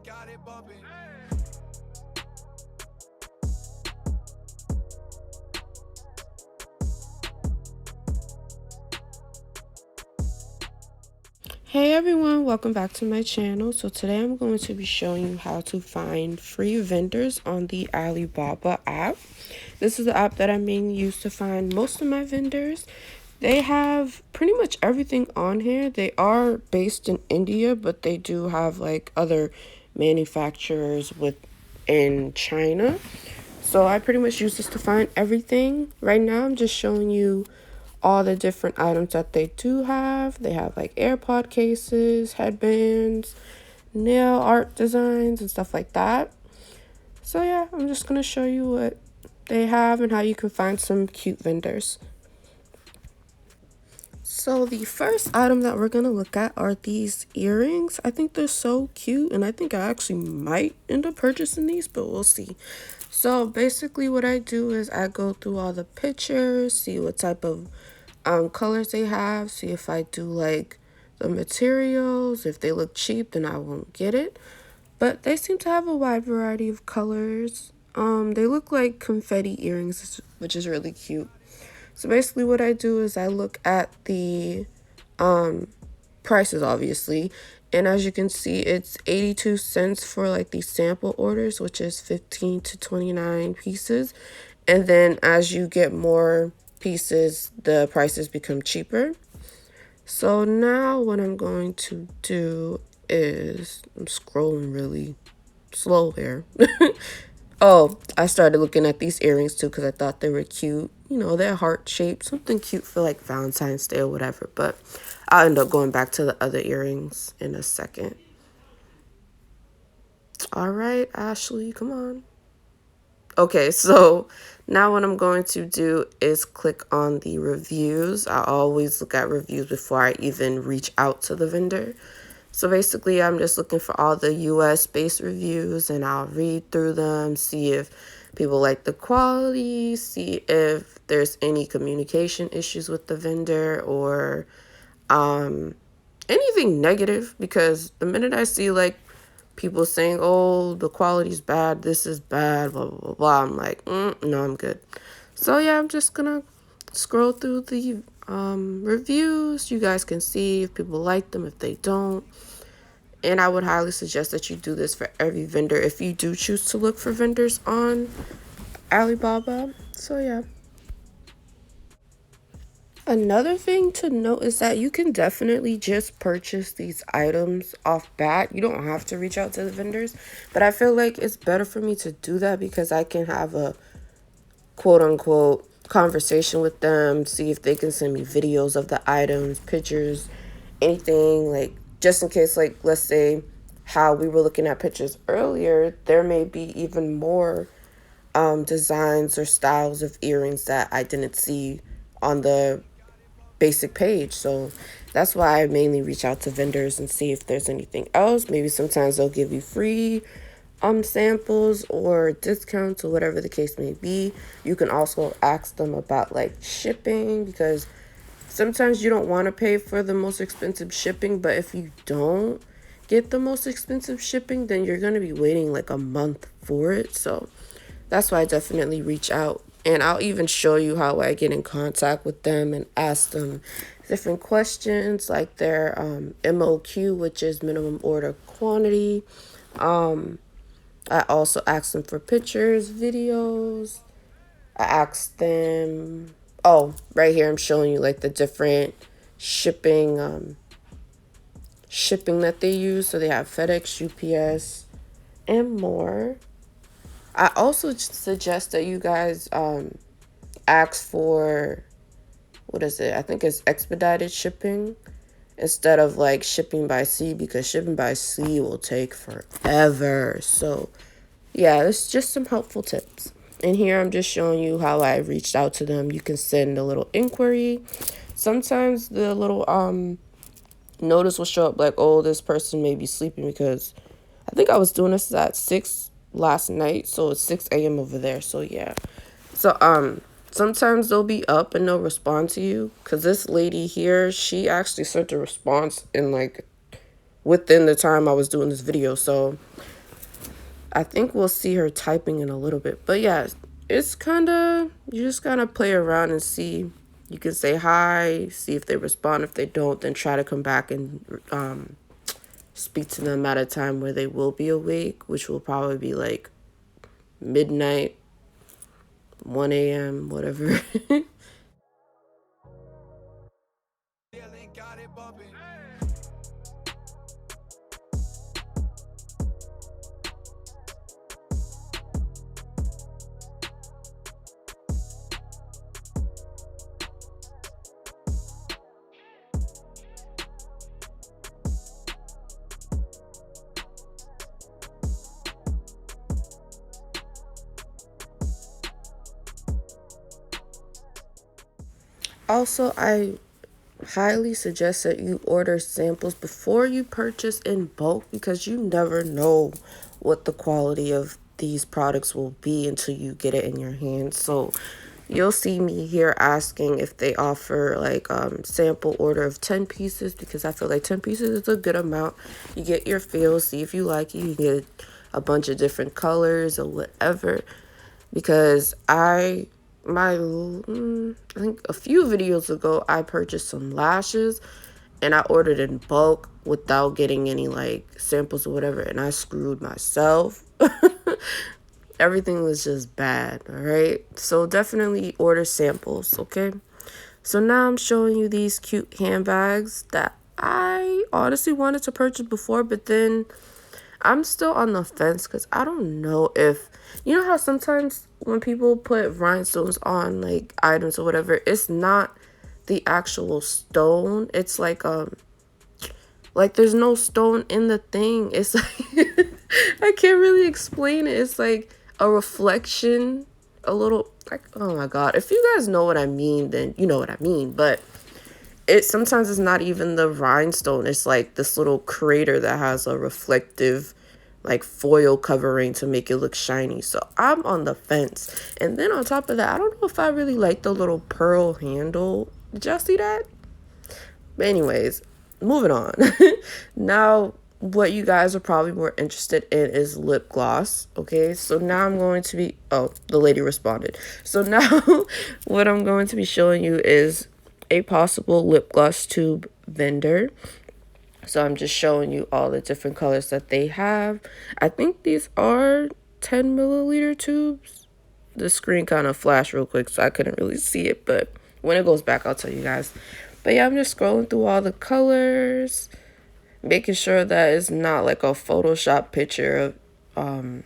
got it bumping. Hey everyone, welcome back to my channel. So today I'm going to be showing you how to find free vendors on the Alibaba app. This is the app that I mainly use to find most of my vendors. They have pretty much everything on here. They are based in India, but they do have like other manufacturers in China. So I pretty much use this to find everything. Right now I'm just showing you all the different items that they do have. They have like AirPod cases, headbands, nail art designs, and stuff like that. So yeah, I'm just going to show you what they have and how you can find some cute vendors. So the first item that we're going to look at are these earrings. I think they're so cute, and I think I actually might end up purchasing these, but we'll see. So basically what I do is I go through all the pictures, see what type of colors they have, see if I do like the materials. If they look cheap, then I won't get it. But they seem to have a wide variety of colors. They look like confetti earrings, which is really cute. So basically what I do is I look at the prices, obviously. And as you can see, it's 82 cents for like these sample orders, which is 15 to 29 pieces. And then as you get more pieces, the prices become cheaper. So now what I'm going to do is, I'm scrolling really slow here. Oh, I started looking at these earrings too because I thought they were cute. You know, they're heart shaped, something cute for like Valentine's Day or whatever. But I'll end up going back to the other earrings in a second. All right, Ashley, come on. Okay, so now what I'm going to do is click on the reviews. I always look at reviews before I even reach out to the vendor. So basically, I'm just looking for all the US-based reviews, and I'll read through them, see if people like the quality, see if there's any communication issues with the vendor or anything negative, because the minute I see like people saying, oh, the quality's bad, this is bad, blah, blah, blah, blah, I'm like, no, I'm good. So yeah, I'm just gonna scroll through the reviews. You guys can see if people like them, if they don't. And I would highly suggest that you do this for every vendor if you do choose to look for vendors on Alibaba. So yeah. Another thing to note is that you can definitely just purchase these items off bat. You don't have to reach out to the vendors, but I feel like it's better for me to do that because I can have a quote unquote conversation with them, see if they can send me videos of the items, pictures, anything, like just in case, like let's say how we were looking at pictures earlier, there may be even more designs or styles of earrings that I didn't see on the basic page. So that's why I mainly reach out to vendors and see if there's anything else. Maybe sometimes they'll give you free samples or discounts or whatever the case may be. You can also ask them about like shipping, because sometimes you don't want to pay for the most expensive shipping, but if you don't get the most expensive shipping, then you're going to be waiting like a month for it. So that's why I definitely reach out. And I'll even show you how I get in contact with them and ask them different questions, like their MOQ, which is minimum order quantity. I also ask them for pictures, videos. I ask them, oh, right here I'm showing you like the different shipping shipping that they use. So they have FedEx, UPS, and more. I also suggest that you guys ask for, what is it? I think it's expedited shipping instead of like shipping by sea, because shipping by sea will take forever. So yeah, it's just some helpful tips. And here I'm just showing you how I reached out to them. You can send a little inquiry. Sometimes the little notice will show up like, oh, this person may be sleeping, because I think I was doing this at 6 last night, so it's 6 a.m. over there. So yeah. So sometimes they'll be up and they'll respond to you, because this lady here, she actually sent a response in like within the time I was doing this video. So I think we'll see her typing in a little bit. But yeah, it's kind of, you just kind of play around and see. You can say hi, see if they respond. If they don't, then try to come back and speak to them at a time where they will be awake, which will probably be like midnight, 1 a.m., whatever. Also, I highly suggest that you order samples before you purchase in bulk, because you never know what the quality of these products will be until you get it in your hands. So you'll see me here asking if they offer like sample order of 10 pieces, because I feel like 10 pieces is a good amount. You get your feel, see if you like it. You get a bunch of different colors or whatever, because I think a few videos ago I purchased some lashes and I ordered in bulk without getting any like samples or whatever, and I screwed myself. Everything was just bad. All right, so definitely order samples. Okay, so now I'm showing you these cute handbags that I honestly wanted to purchase before, but then I'm still on the fence because I don't know if, you know how sometimes when people put rhinestones on like items or whatever, it's not the actual stone. It's like there's no stone in the thing. It's like I can't really explain it. It's like a reflection, a little like, oh my god. If you guys know what I mean, then you know what I mean. But it sometimes it's not even the rhinestone. It's like this little crater that has a reflective like foil covering to make it look shiny. So I'm on the fence. And then on top of that, I don't know if I really like the little pearl handle. Did y'all see that? But anyways, moving on. Now what you guys are probably more interested in is lip gloss. Okay, so now I'm going to be, oh, the lady responded. So now what I'm going to be showing you is a possible lip gloss tube vendor. So I'm just showing you all the different colors that they have. I think these are 10 milliliter tubes. The screen kind of flashed real quick, so I couldn't really see it, but when it goes back, I'll tell you guys. But yeah, I'm just scrolling through all the colors, making sure that it's not like a Photoshop picture of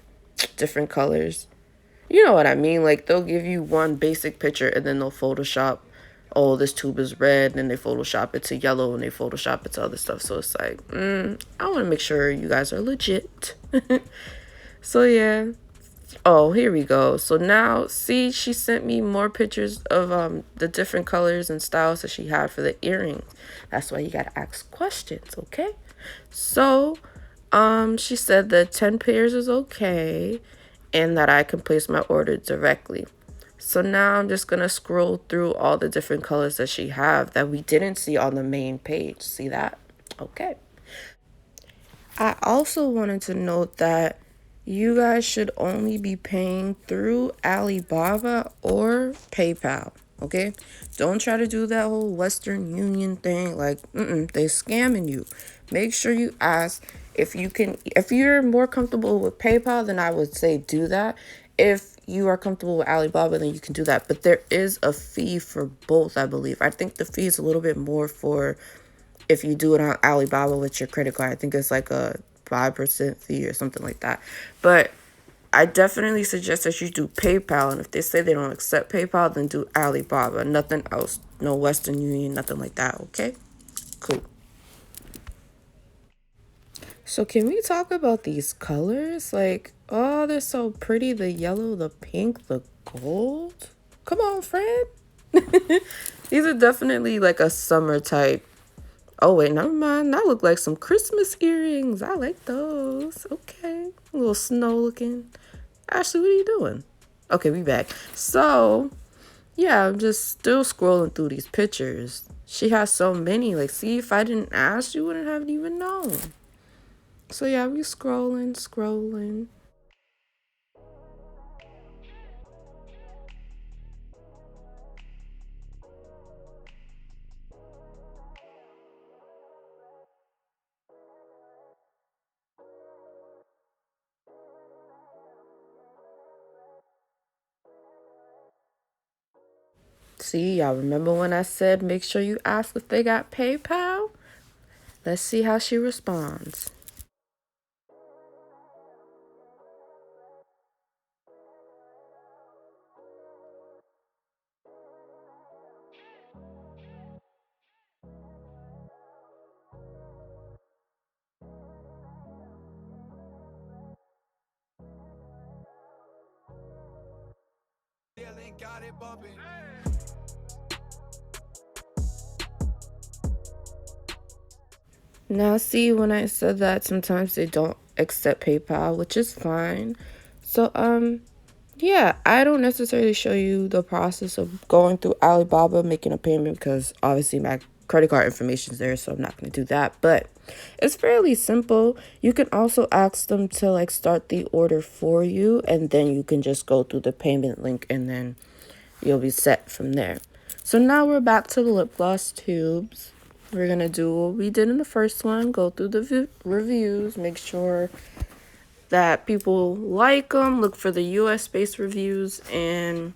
different colors. You know what I mean? Like they'll give you one basic picture and then they'll Photoshop, oh, this tube is red, and they Photoshop it to yellow, and they Photoshop it to other stuff. So it's like, I want to make sure you guys are legit. So yeah. Oh, here we go. So now, see, she sent me more pictures of the different colors and styles that she had for the earrings. That's why you gotta ask questions, okay? So, she said that 10 pairs is okay, and that I can place my order directly. So now I'm just gonna scroll through all the different colors that she have that we didn't see on the main page. See that? Okay. I also wanted to note that you guys should only be paying through Alibaba or PayPal. Okay, don't try to do that whole Western Union thing. Like, they scamming you. Make sure you ask if you can. If you're more comfortable with PayPal, then I would say do that. If you are comfortable with Alibaba, then you can do that. But there is a fee for both, I believe. I think the fee is a little bit more for if you do it on Alibaba with your credit card. I think it's like a 5% fee or something like that. But I definitely suggest that you do PayPal. And if they say they don't accept PayPal, then do Alibaba. Nothing else. No Western Union, nothing like that. Okay? Cool. So can we talk about these colors? Like, oh, they're so pretty. The yellow, the pink, the gold. Come on, friend. These are definitely like a summer type. Oh, wait, never mind. That look like some Christmas earrings. I like those. Okay. A little snow looking. Ashley, what are you doing? Okay, we back. So, yeah, I'm just still scrolling through these pictures. She has so many. Like, see, if I didn't ask, you wouldn't have even known. So yeah, we scrolling. See, y'all remember when I said make sure you ask if they got PayPal? Let's see how she responds. Now, see, when I said that, sometimes they don't accept PayPal, which is fine. So, yeah, I don't necessarily show you the process of going through Alibaba, making a payment, because obviously my credit card information is there, so I'm not going to do that. But it's fairly simple. You can also ask them to like start the order for you, and then you can just go through the payment link, and then you'll be set from there. So now we're back to the lip gloss tubes. We're going to do what we did in the first one, go through the reviews, make sure that people like them, look for the US based reviews, and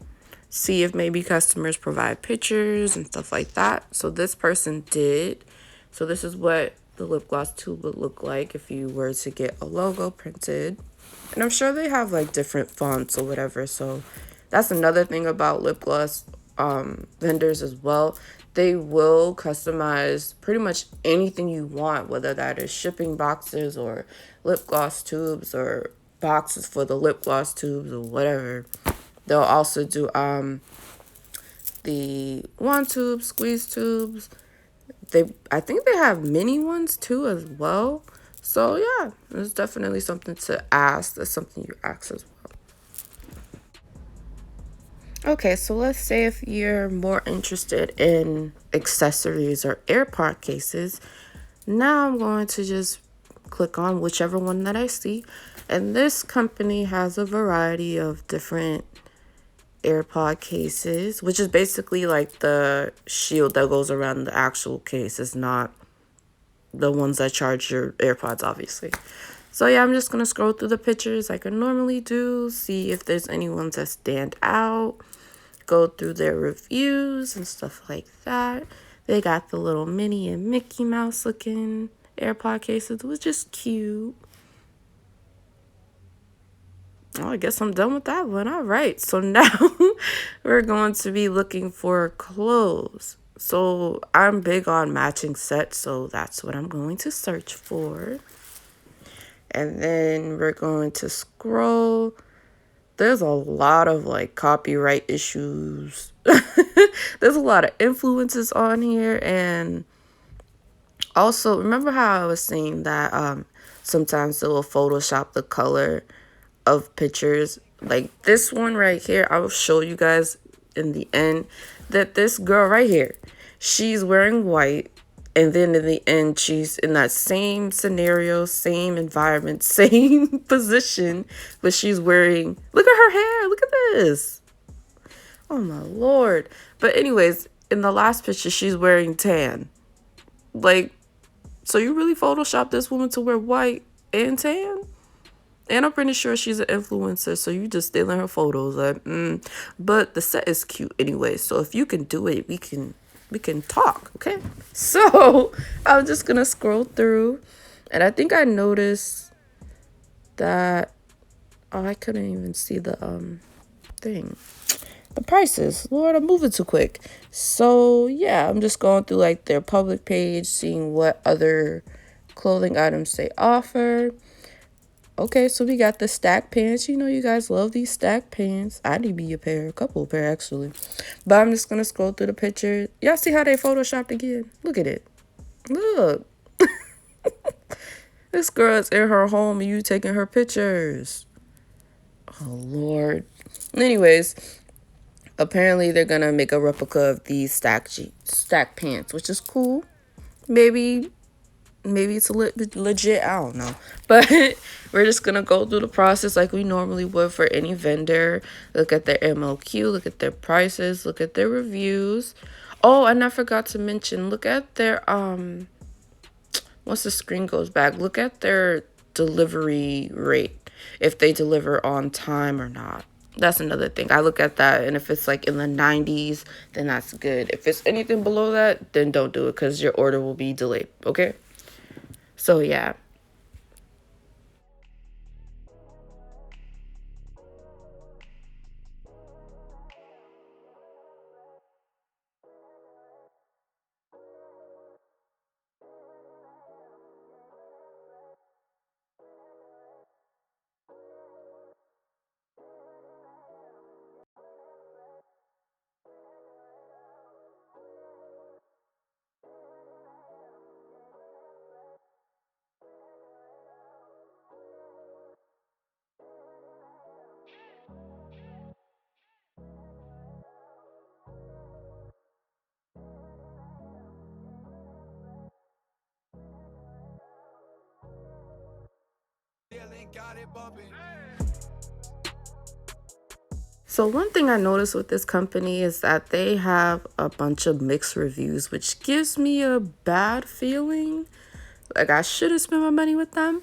see if maybe customers provide pictures and stuff like that. So this person did. So this is what the lip gloss tube would look like if you were to get a logo printed. And I'm sure they have like different fonts or whatever. So that's another thing about lip gloss vendors as well. They will customize pretty much anything you want, whether that is shipping boxes or lip gloss tubes or boxes for the lip gloss tubes or whatever. They'll also do the wand tubes, squeeze tubes. I think they have mini ones too as well. So yeah, it's definitely something to ask. That's something you ask as well. Okay, so let's say if you're more interested in accessories or AirPod cases, now I'm going to just click on whichever one that I see. And this company has a variety of different AirPod cases, which is basically like the shield that goes around the actual case. It's not the ones that charge your AirPods, obviously. So yeah, I'm just going to scroll through the pictures like I normally do, see if there's any ones that stand out, go through their reviews and stuff like that. They got the little Minnie and Mickey Mouse looking AirPod cases, which is cute. Oh, I guess I'm done with that one. All right. So now we're going to be looking for clothes. So I'm big on matching sets, so that's what I'm going to search for. And then we're going to scroll. There's a lot of like copyright issues. There's a lot of influences on here. And also, remember how I was saying that sometimes they will Photoshop the color of pictures? Like this one right here, I will show you guys in the end that this girl right here, she's wearing white, and then in the end she's in that same scenario, same environment, same position, but she's wearing, look at her hair, look at this, oh my lord. But anyways, in the last picture she's wearing tan. Like, so you really photoshopped this woman to wear white and tan? And I'm pretty sure she's an influencer, so you just stealing her photos. Like, But the set is cute anyway. So if you can do it, we can talk, okay? So I'm just gonna scroll through, and I think I noticed that I couldn't even see the thing. The prices. Lord, I'm moving too quick. So yeah, I'm just going through like their public page, seeing what other clothing items they offer. Okay, so we got the stack pants. You know, you guys love these stack pants. I need me a pair, a couple of pair actually. But I'm just gonna scroll through the picture. Y'all see how they photoshopped again? Look at it. Look. This girl is in her home and you taking her pictures. Oh Lord. Anyways, apparently they're gonna make a replica of these stack pants, which is cool. Maybe maybe it's legit, I don't know. But we're just gonna go through the process like we normally would for any vendor. Look at their MOQ, look at their prices, look at their reviews. Oh, and I forgot to mention, look at their once the screen goes back, look at their delivery rate, if they deliver on time or not. That's another thing. I look at that, and if it's like in the 90s, then that's good. If it's anything below that, then don't do it because your order will be delayed, okay? So yeah. So one thing I noticed with this company is that they have a bunch of mixed reviews, which gives me a bad feeling. Like I should have spent my money with them.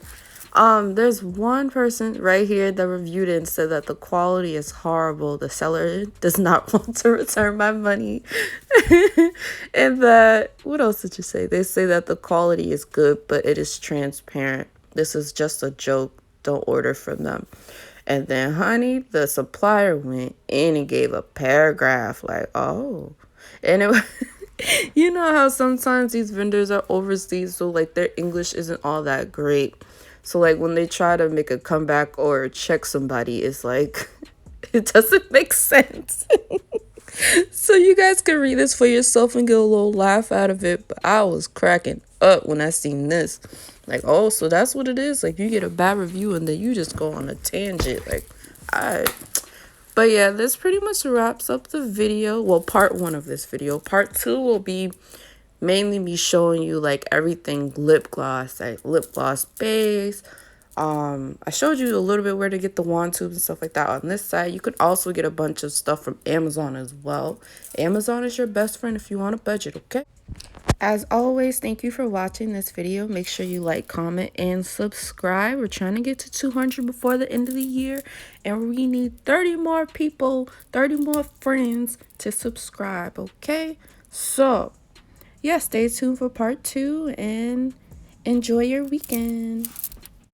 There's one person right here that reviewed it and said that the quality is horrible. The seller does not want to return my money. And that, what else did you say? They say that the quality is good, but it is transparent. This is just a joke. Don't order from them. And then, honey, the supplier went in and gave a paragraph like, oh. And it you know how sometimes these vendors are overseas, so like their English isn't all that great. So like when they try to make a comeback or check somebody, it's like it doesn't make sense. So you guys can read this for yourself and get a little laugh out of it. But I was cracking up when I seen this. Like, oh, so that's what it is. Like you get a bad review and then you just go on a tangent. Like, I. But yeah, this pretty much wraps up the video. Well, part one of this video. Part two will be mainly me showing you like everything lip gloss, like lip gloss base. I showed you a little bit where to get the wand tubes and stuff like that on this side. You could also get a bunch of stuff from Amazon as well. Amazon is your best friend if you want a budget, okay? As always, thank you for watching this video. Make sure you like, comment, and subscribe. We're trying to get to 200 before the end of the year, and we need 30 more people, 30 more friends to subscribe, okay? So, yeah, stay tuned for part two, and enjoy your weekend.